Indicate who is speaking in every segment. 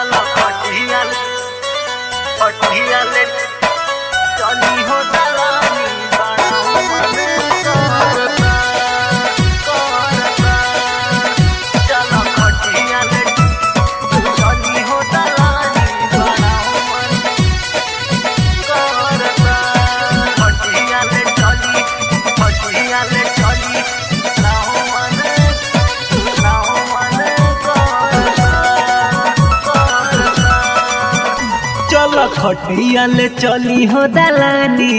Speaker 1: चलो पटिया ले चली हो दलानी बड़ा मन करता चलो पटिया ले चली हो दलानी बड़ा मन करता पटिया ले चली लाओ मन
Speaker 2: चलो खटिया ले चली हो दलानी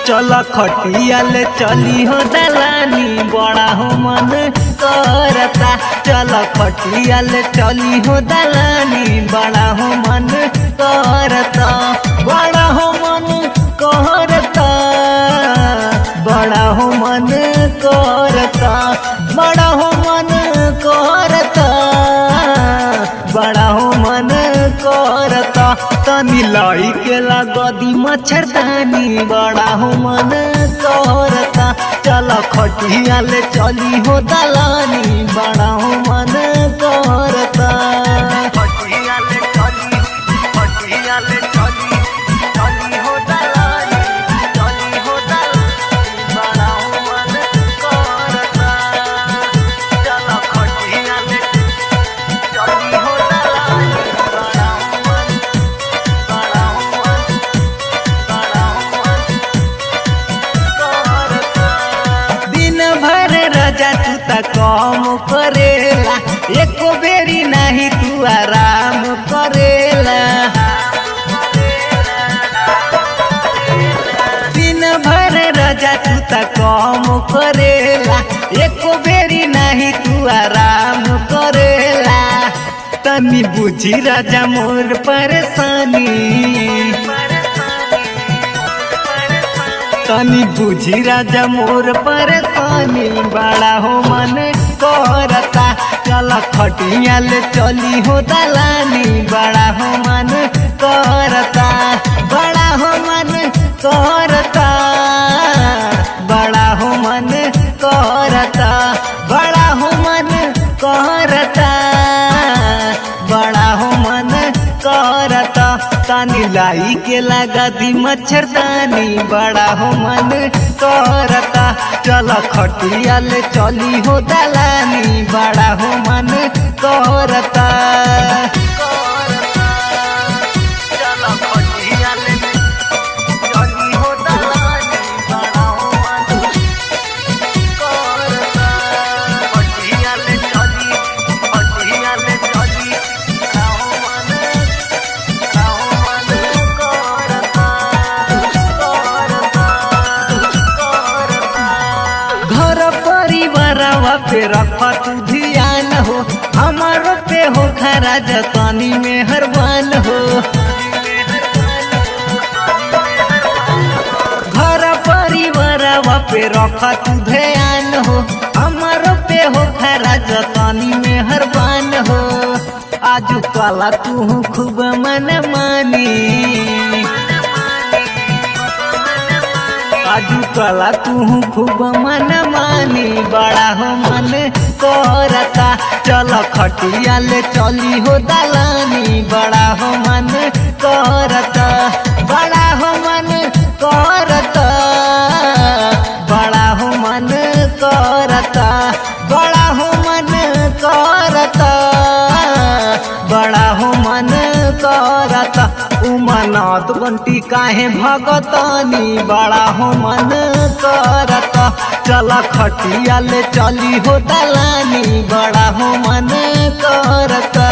Speaker 2: चलो खटिया ले चली हो दलानी बड़ा हो मन करता चलो खटिया ले चली हो दलानी बड़ा हो मन करता बड़ा हो मन करता बड़ा हो मन करता बड़ा हो मन करता बड़ा हो मन करता तनी लाई के लगदी मच्छरदानी बड़ा हो मन करता चलो खटिया ले चली हो दलानी बड़ा हो मन करता
Speaker 1: पटिया ले चली हो दलानी बड़ा मन करता चलो खटिया ले चली हो दलानी बड़ा मन करता
Speaker 2: दिन भर राजा तू त काम करेला एको बेरी नहीं तू आराम करेला दिन भर राजा तू त काम करेला एको बेरी नहीं तू आराम करेला तनी बुझी राजा मोर परेशानी तनी बुझी राजा मोर परेशानी बड़ा हो मन करता चला खटिया ले चली हो दलानी बड़ा हो मन करता बड़ा हो मन करता बड़ा हो मन करता बड़ा हो मन करता बड़ा हो मन करता तानी लाई के लगा दी मच्छरदानी बड़ा हो मन करता चलो खटिया ले चली हो दलानी बड़ा हो मन करता
Speaker 1: चलो पटिया ले चली हो दलानी बड़ा मन करता पटिया ले चली लाओ मन
Speaker 2: घर परिवार पे रखा तू ध्यान हो हमारो पे हो खरा जतनी में हरबान हो घर परिवार पे रखा तू ध्यान हो हमारो पे हो खरा जतनी में हरबान हो आज कला तू खूब मन मानी आजू कला तू खूब मन मानी बड़ा हो मन करता चलो खटिया ले चली हो दलानी बड़ा हो मन करता बड़ा हो मन करता बड़ा हो मन करता बड़ा हो मन करता बड़ा हो मन करता उमनाथ बंटी काहे भगतनी बड़ा हो मन करता चला खटिया ले चली हो दलानी बड़ा हो मन करता।